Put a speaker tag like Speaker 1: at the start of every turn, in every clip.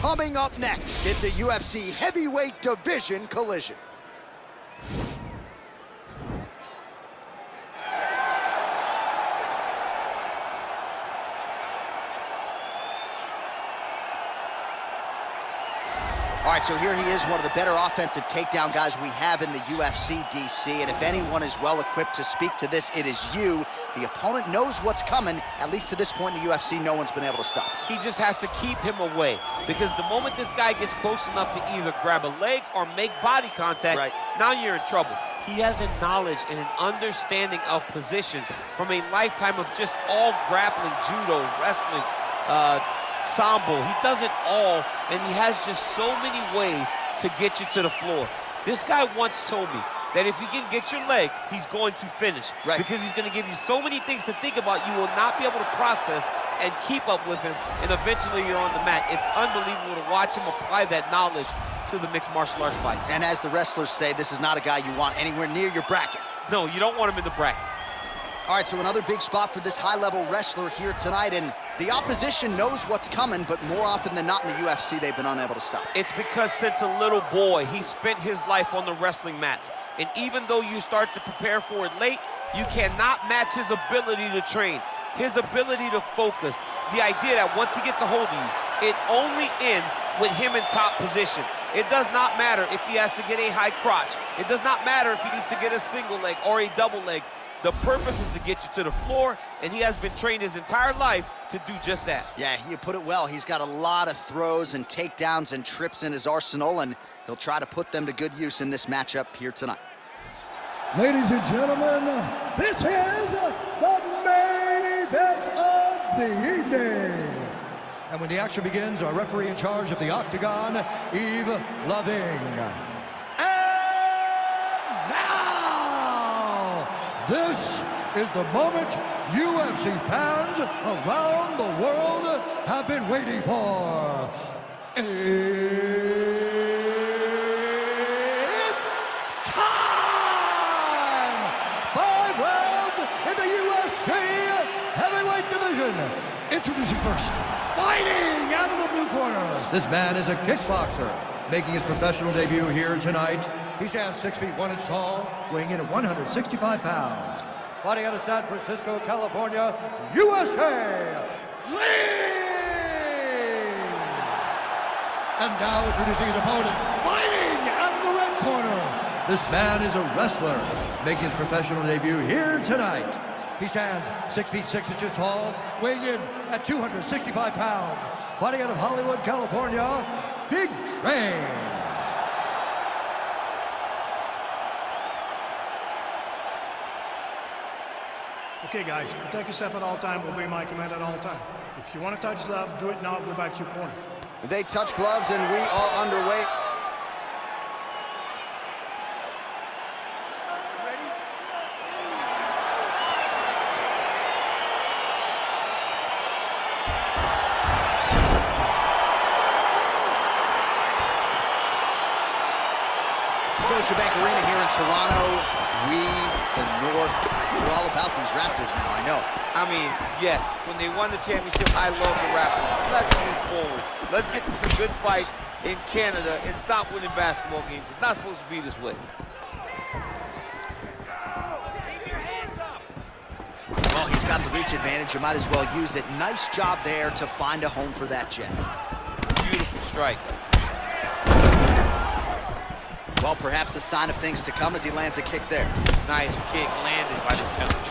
Speaker 1: Coming up next, it's a UFC heavyweight division collision. All right, so here he is, one of the better offensive takedown guys we have in the UFC, DC. And if anyone is well-equipped to speak to this, it is you. The opponent knows what's coming. At least to this point in the UFC, no one's been able to stop.
Speaker 2: He just has to keep him away, because the moment this guy gets close enough to either grab a leg or make body contact, now you're in trouble. He has a knowledge and an understanding of position from a lifetime of just all grappling, judo, wrestling, sambo. He does it all, and he has just so many ways to get you to the floor. This guy once told me that if you can get your leg, he's going to finish. Because he's going to give you so many things to think about, you will not be able to process and keep up with him, and eventually you're on the mat. It's unbelievable to watch him apply that knowledge to the mixed martial arts fight.
Speaker 1: And as the wrestlers say, this is not a guy you want anywhere near your bracket.
Speaker 2: No, you don't want him in the bracket.
Speaker 1: All right, so another big spot for this high-level wrestler here tonight, and the opposition knows what's coming, but more often than not in the UFC, they've been unable to stop.
Speaker 2: It's because since a little boy, he spent his life on the wrestling mats. And even though you start to prepare for it late, you cannot match his ability to train, his ability to focus. The idea that once he gets a hold of you, it only ends with him in top position. It does not matter if he has to get a high crotch. It does not matter if he needs to get a single leg or a double leg. The purpose is to get you to the floor, and he has been trained his entire life to do just that.
Speaker 1: Yeah, you put it well. He's got a lot of throws and takedowns and trips in his arsenal, and he'll try to put them to good use in this matchup here tonight.
Speaker 3: Ladies and gentlemen, this is the main event of the evening. And when the action begins, our referee in charge of the Octagon, Yves Loving. This is the moment UFC fans around the world have been waiting for. It's time! 5 rounds in the UFC heavyweight division. Introducing first, fighting out of the blue corner. This man is a kickboxer, making his professional debut here tonight. He stands 6 feet 1 inch tall, weighing in at 165 pounds. Fighting out of San Francisco, California, USA, Lee! And now introducing his opponent, fighting out of the red corner. This man is a wrestler, making his professional debut here tonight. He stands 6 feet 6 inches tall, weighing in at 265 pounds. Fighting out of Hollywood, California, Big Train.
Speaker 4: Okay, guys, protect yourself at all time, obey my command at all time. If you want to touch love, do it now, go back to your corner.
Speaker 1: They touch gloves, and we are underway. Scotiabank Arena here in Toronto. We, the North, we're all about these Raptors now, I know.
Speaker 2: I mean, yes, when they won the championship, I love the Raptors. Let's move forward. Let's get to some good fights in Canada and stop winning basketball games. It's not supposed to be this way. Keep your hands up.
Speaker 1: Well, he's got the reach advantage. You might as well use it. Nice job there to find a home for that jab.
Speaker 2: Beautiful strike.
Speaker 1: Well, perhaps a sign of things to come as he lands a kick there.
Speaker 2: Nice kick landed by the gentleman.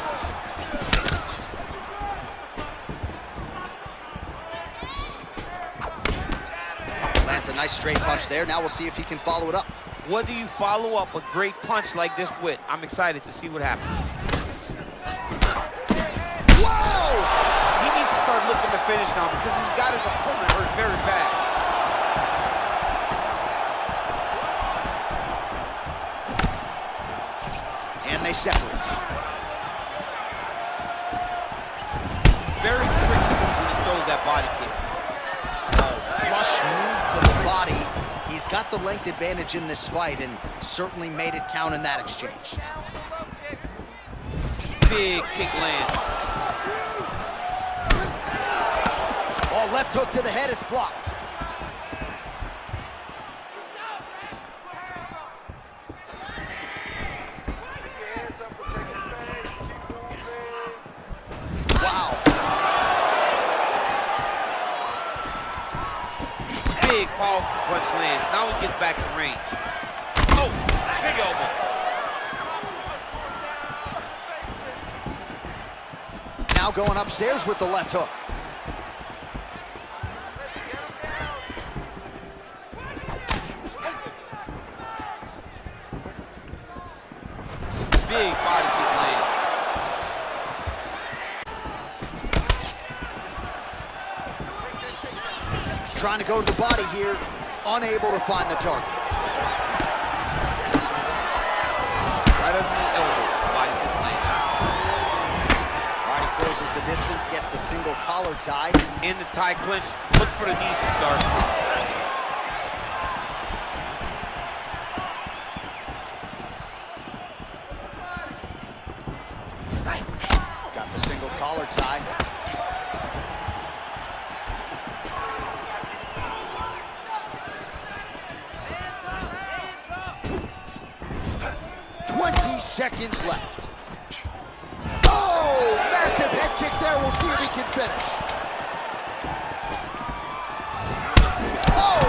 Speaker 1: Lands a nice straight punch there. Now we'll see if he can follow it up.
Speaker 2: What do you follow up a great punch like this with? I'm excited to see what happens.
Speaker 1: Whoa!
Speaker 2: He needs to start looking to finish now because he's got his opponent hurt very bad.
Speaker 1: And they separate.
Speaker 2: He's very tricky when he throws that body kick.
Speaker 1: Flush knee to the body. He's got the length advantage in this fight and certainly made it count in that exchange.
Speaker 2: Big kick land.
Speaker 1: Oh, left hook to the head, it's blocked.
Speaker 2: Big, powerful punch lands. Now he gets back in range. Oh, big elbow.
Speaker 1: Now going upstairs with the left hook.
Speaker 2: Big body kick land.
Speaker 1: Trying to go to the body here, unable to find the target.
Speaker 2: Right under the elbow, body kick land.
Speaker 1: All right, he closes the distance, gets the single collar tie.
Speaker 2: In the tie clinch, look for the knees to start.
Speaker 1: Got the single collar tie. Seconds left. Oh, massive head kick there. We'll see if he can finish. Oh!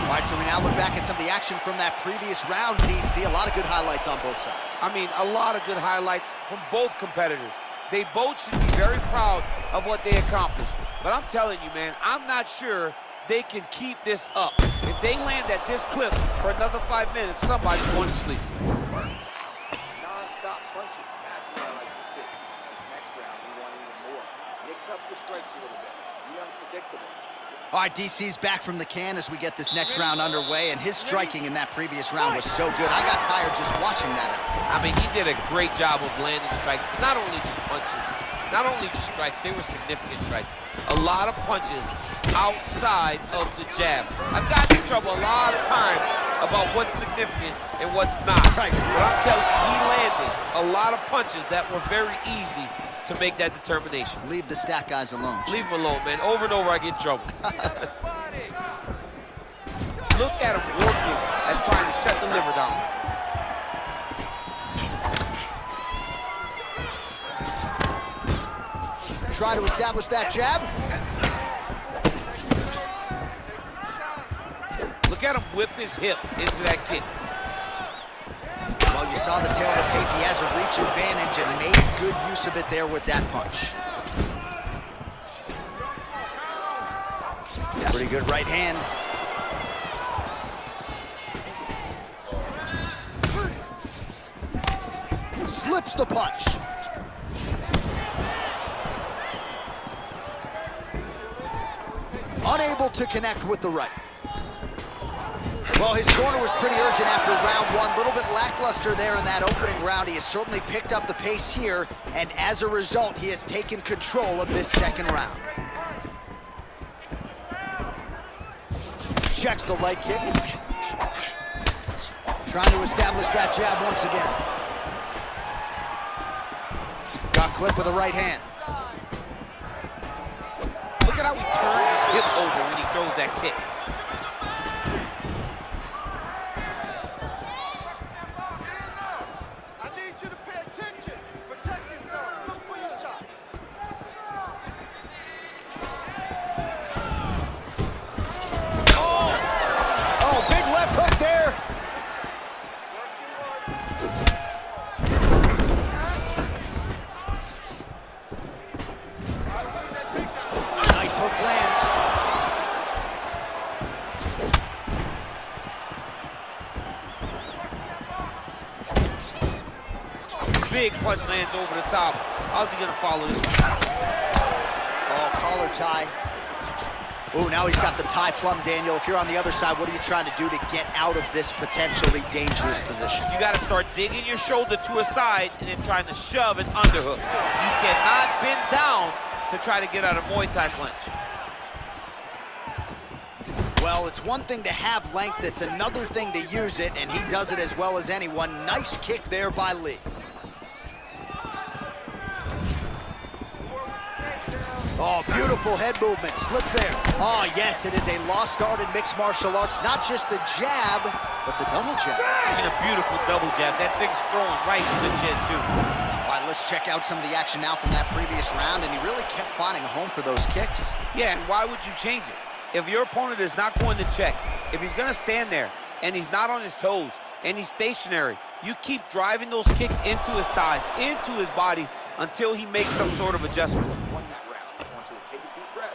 Speaker 1: All right, so we now look back at some of the action from that previous round, DC. A lot of good highlights on both sides.
Speaker 2: I mean, a lot of good highlights from both competitors. They both should be very proud of what they accomplished. But I'm telling you, man, I'm not sure they can keep this up. If they land at this clip for another 5 minutes, somebody's going to sleep.
Speaker 5: Non-stop punches. That's where I like to sit. This next round, we want even more. Mix up your strikes a little bit. Be unpredictable.
Speaker 1: All right, DC's back from the can as we get this next round underway, and his striking in that previous round was so good. I got tired just watching that outfit.
Speaker 2: I mean, he did a great job of landing strikes. Not only just punches, not only just strikes, they were significant strikes. A lot of punches outside of the jab. I've gotten in trouble a lot of times about what's significant and what's not.
Speaker 1: Right.
Speaker 2: But I'm telling you, he landed a lot of punches that were very easy to make that determination.
Speaker 1: Leave the stat guys alone.
Speaker 2: Leave him alone, man. Over and over, I get in trouble. Look at him working at trying to shut the liver down.
Speaker 1: Try to establish that jab.
Speaker 2: Look at him whip his hip into that kick.
Speaker 1: Well, you saw the tail of the tape. He has a reach advantage and made good use of it there with that punch. Pretty good right hand. Slips the punch. Unable to connect with the right. Well, his corner was pretty urgent after round one. A little bit lackluster there in that opening round. He has certainly picked up the pace here, and as a result, he has taken control of this second round. Checks the leg kick. Trying to establish that jab once again. Got clipped with a right hand.
Speaker 2: Look at how he turns his hip over when he throws that kick.
Speaker 5: I need you to pay attention. Protect yourself. Look for your shots.
Speaker 1: Oh, big left hook there. Nice hook lands.
Speaker 2: Big punch lands over the top. How's he gonna follow this one?
Speaker 1: Oh, collar tie. Ooh, now he's got the tie plum, Daniel. If you're on the other side, what are you trying to do to get out of this potentially dangerous position?
Speaker 2: You gotta start digging your shoulder to a side and then trying to shove an underhook. You cannot bend down to try to get out of Muay Thai clinch.
Speaker 1: Well, it's one thing to have length, it's another thing to use it, and he does it as well as anyone. Nice kick there by Lee. Oh, beautiful head movement, slips there. Oh, yes, it is a lost art in mixed martial arts. Not just the jab, but the double jab.
Speaker 2: I mean, a beautiful double jab. That thing's throwing right to the chin, too.
Speaker 1: All right, let's check out some of the action now from that previous round, and he really kept finding a home for those kicks.
Speaker 2: Yeah, and why would you change it? If your opponent is not going to check, if he's going to stand there and he's not on his toes and he's stationary, you keep driving those kicks into his thighs, into his body, until he makes some sort of adjustment.
Speaker 5: Won that round. I want you to take a deep breath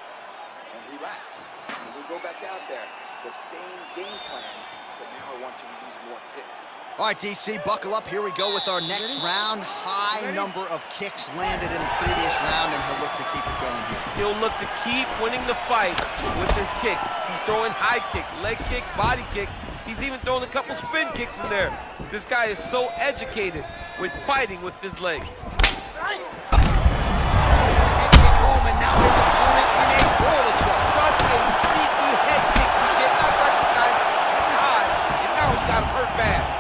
Speaker 5: and relax. When we go back out there, the same game plan, but now I want you to use more kicks.
Speaker 1: All right, DC, buckle up. Here we go with our next round. High number of kicks landed in the previous round, and he'll look to keep it going here.
Speaker 2: He'll look to keep winning the fight with his kicks. He's throwing high kick, leg kick, body kick. He's even throwing a couple spin kicks in there. This guy is so educated with fighting with his legs.
Speaker 1: Head kick home, and now his opponent in a world of trouble.
Speaker 2: Such a sneaky head kick. He did not recognize it high, and now he's got him hurt bad.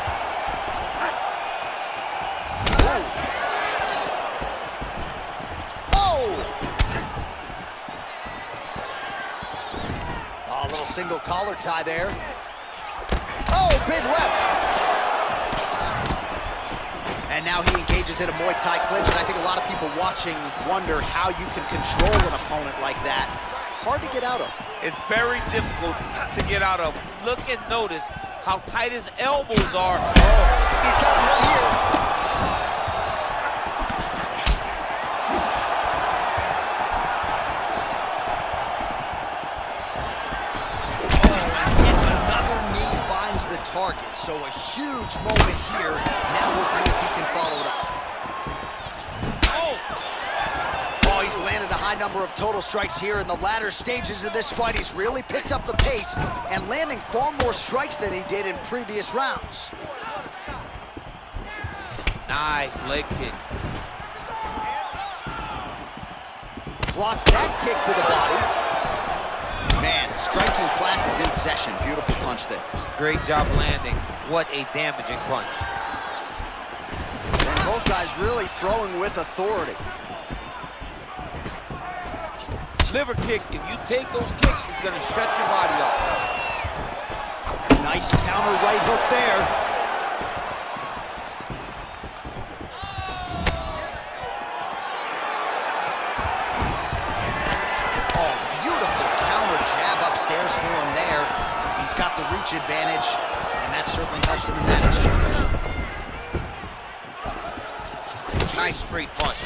Speaker 1: A little single collar tie there. Oh, big left. And now he engages in a Muay Thai clinch, and I think a lot of people watching wonder how you can control an opponent like that. Hard to get out of.
Speaker 2: It's very difficult to get out of. Look and notice how tight his elbows are.
Speaker 1: Oh, he's got him right here. The target, so a huge moment here. Now we'll see if he can follow it up. Oh, he's landed a high number of total strikes here in the latter stages of this fight. He's really picked up the pace and landing far more strikes than he did in previous rounds.
Speaker 2: Nice leg kick.
Speaker 1: Blocks that kick to the body. Man, striking class is in session. Beautiful punch there.
Speaker 2: Great job landing. What a damaging punch.
Speaker 1: And both guys really throwing with authority.
Speaker 2: Liver kick, if you take those kicks, it's going to shut your body off.
Speaker 1: Nice counter right hook there. Jab upstairs for him there. He's got the reach advantage, and that certainly helped him in that exchange.
Speaker 2: Nice straight punch.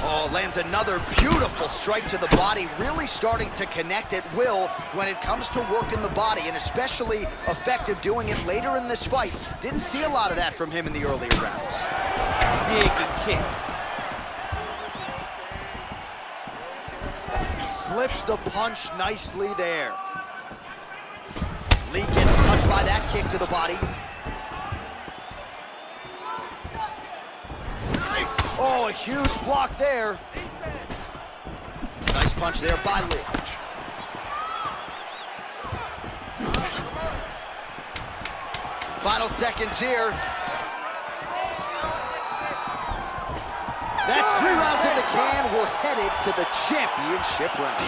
Speaker 1: Oh, lands another beautiful strike to the body, really starting to connect at will when it comes to working the body, and especially effective doing it later in this fight. Didn't see a lot of that from him in the earlier rounds.
Speaker 2: Big kick.
Speaker 1: Slips the punch nicely there. Lee gets touched by that kick to the body. Oh, a huge block there. Nice punch there by Lee. Final seconds here. That's 3 rounds in the can. We're headed to the championship round.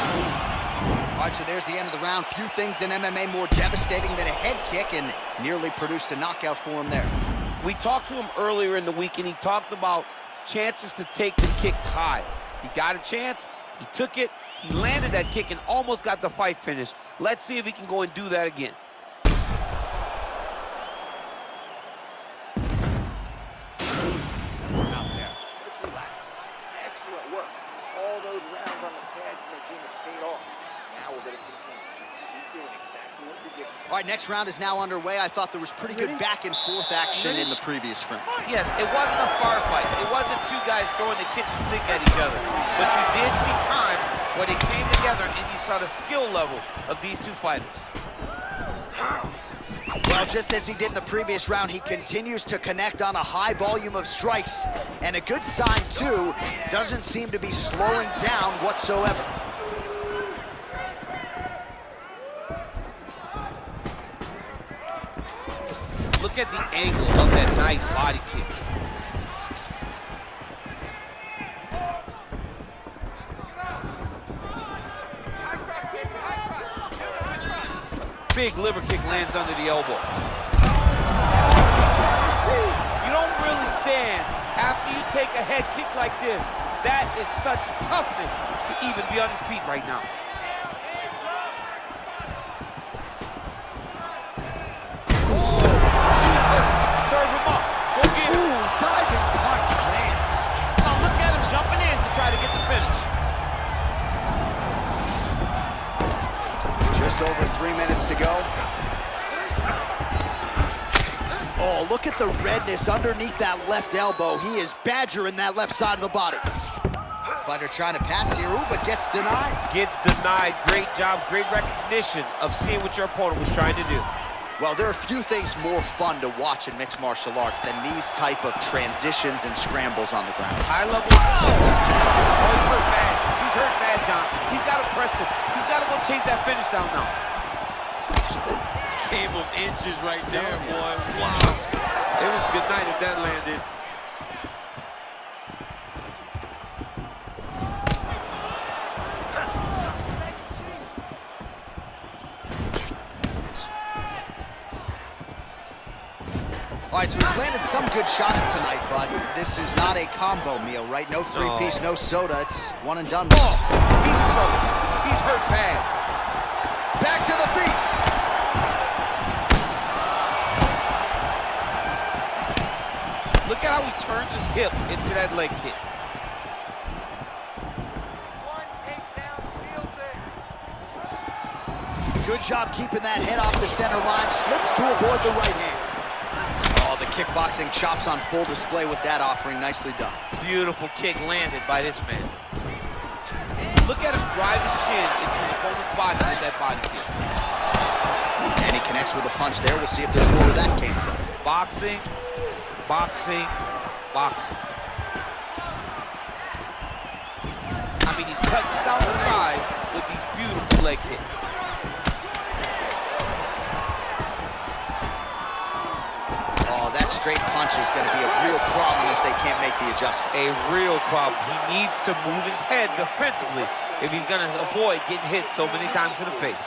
Speaker 1: All right, so there's the end of the round. Few things in MMA more devastating than a head kick, and nearly produced a knockout for him there.
Speaker 2: We talked to him earlier in the week, and he talked about chances to take the kicks high. He got a chance, he took it, he landed that kick, and almost got the fight finished. Let's see if he can go and do that again.
Speaker 5: All those rounds on the pads in the gym have paid off. Now we're going to continue. Keep doing exactly what you're doing.
Speaker 1: All right, next round is now underway. I thought there was pretty good back and forth action in the previous round.
Speaker 2: Yes, it wasn't a firefight. It wasn't two guys throwing the kitchen sink at each other. But you did see times where they came together and you saw the skill level of these two fighters.
Speaker 1: Well, just as he did in the previous round, he continues to connect on a high volume of strikes. And a good sign, too, doesn't seem to be slowing down whatsoever.
Speaker 2: Look at the angle of that nice body kick. Big liver kick lands under the elbow. You don't really stand After you take a head kick like this, that is such toughness to even be on his feet right now. Serve him up. Go get him.
Speaker 1: Ooh, diving punch lands.
Speaker 2: Oh, look at him jumping in to try to get the finish.
Speaker 1: Just over 3 minutes to go. Oh, look at the redness underneath that left elbow. He is badgering that left side of the body. Fighter trying to pass here, ooh, but gets denied.
Speaker 2: Gets denied. Great job, great recognition of seeing what your opponent was trying to do.
Speaker 1: Well, there are few things more fun to watch in mixed martial arts than these type of transitions and scrambles on the ground.
Speaker 2: High level. Oh, he's hurt bad. He's hurt bad, John. He's got to press it. He's got to go chase that finish down now. Game of inches right there, boy. Wow. It was good night if that landed.
Speaker 1: All right, so he's landed some good shots tonight, but this is not a combo meal, right? No three-piece, no soda. It's one and done.
Speaker 2: Oh, he's in trouble. He's hurt bad.
Speaker 1: Back to the feet.
Speaker 2: Look at how he turns his hip into that leg kick.
Speaker 5: One takedown seals it.
Speaker 1: Good job keeping that head off the center line. Slips to avoid the right hand. Oh, the kickboxing chops on full display with that offering. Nicely done.
Speaker 2: Beautiful kick landed by this man. Look at him drive his shin into his opponent's body with that body kick.
Speaker 1: And he connects with a punch there. We'll see if there's more where that came from.
Speaker 2: Boxing, boxing, boxing. I mean, he's cutting down the sides with these beautiful leg kicks.
Speaker 1: Oh, that straight punch is going to be a real problem if they can't make the adjustment.
Speaker 2: A real problem. He needs to move his head defensively if he's going to avoid getting hit so many times in the face.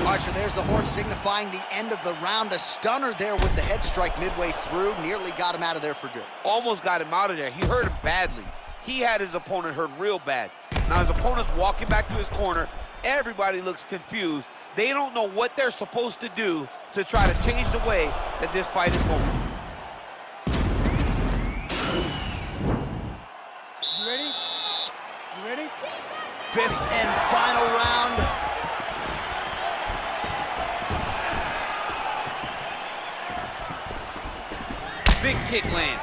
Speaker 1: All right, so there's the horn signifying the end of the round. A stunner there with the head strike midway through. Nearly got him out of there for good.
Speaker 2: Almost got him out of there. He hurt him badly. He had his opponent hurt real bad. Now his opponent's walking back to his corner. Everybody looks confused. They don't know what they're supposed to do to try to change the way that this fight is going.
Speaker 6: You ready? You ready?
Speaker 1: Fifth and final round.
Speaker 2: Big kick lands.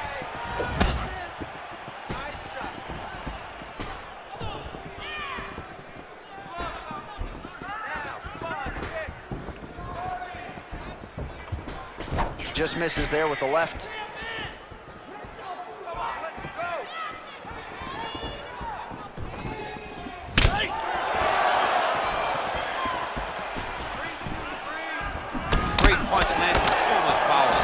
Speaker 1: Just misses there with the left.
Speaker 5: Come on, let's go.
Speaker 2: Great punch landed with so much power.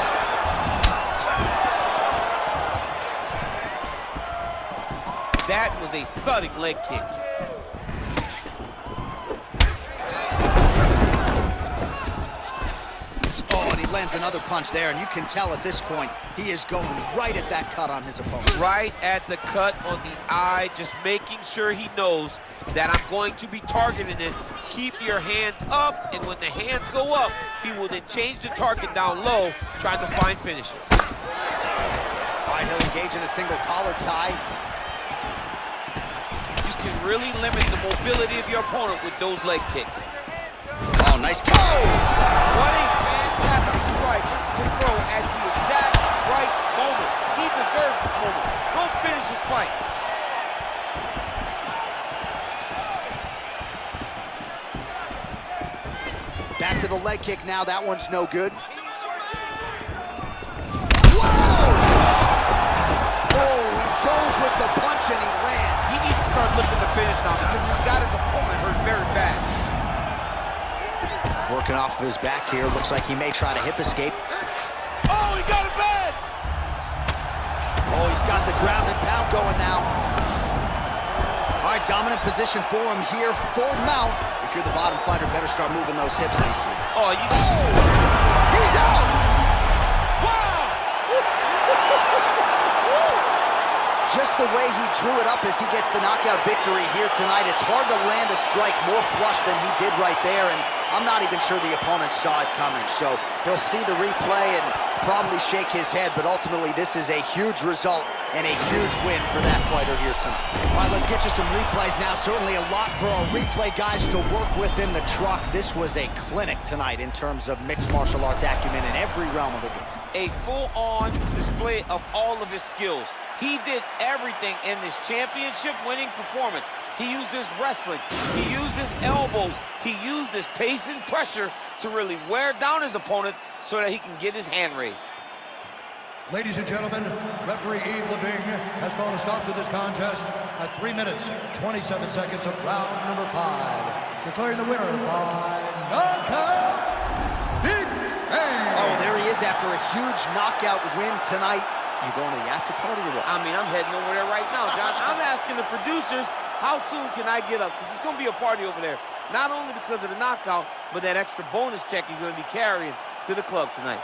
Speaker 2: That was a thudding leg kick.
Speaker 1: Oh, and he lands another punch there, and you can tell at this point he is going right at that cut on his opponent.
Speaker 2: Right at the cut on the eye, just making sure he knows that I'm going to be targeting it. Keep your hands up, and when the hands go up, he will then change the target down low, trying to find finishes.
Speaker 1: All right, he'll engage in a single collar tie.
Speaker 2: You can really limit the mobility of your opponent with those leg kicks.
Speaker 1: Oh, nice kick.
Speaker 2: What a fantastic strike to throw at the exact right moment. He deserves this moment. Go finish his fight.
Speaker 1: Back to the leg kick now. That one's no good. Whoa! Oh, he dove with the punch and he lands.
Speaker 2: He needs to start looking to finish now because he's got his opponent hurt very bad.
Speaker 1: Working off of his back here. Looks like he may try to hip escape.
Speaker 2: Oh, he got it bad!
Speaker 1: Oh, he's got the ground and pound going now. All right, dominant position for him here. Full mount. If you're the bottom fighter, better start moving those hips, DC.
Speaker 2: Oh, you...
Speaker 1: He's out!
Speaker 2: Wow!
Speaker 1: Just the way he drew it up as he gets the knockout victory here tonight. It's hard to land a strike more flush than he did right there, and I'm not even sure the opponent saw it coming. So he'll see the replay and probably shake his head, but ultimately this is a huge result and a huge win for that fighter here tonight. All right, let's get you some replays now. Certainly a lot for our replay guys to work with in the truck. This was a clinic tonight in terms of mixed martial arts acumen in every realm of the game.
Speaker 2: A full-on display of all of his skills. He did everything in this championship-winning performance. He used his wrestling, he used his elbows, he used his pace and pressure to really wear down his opponent so that he can get his hand raised.
Speaker 3: Ladies and gentlemen, referee Yves Leving has called a stop to this contest at 3 minutes, 27 seconds of round number 5. Declaring the winner by knockout, Big A.
Speaker 1: Oh, there he is after a huge knockout win tonight. You going to the after party or what?
Speaker 2: I mean, I'm heading over there right now, John. I'm asking the producers, how soon can I get up? Because it's going to be a party over there. Not only because of the knockout, but that extra bonus check he's going to be carrying to the club tonight.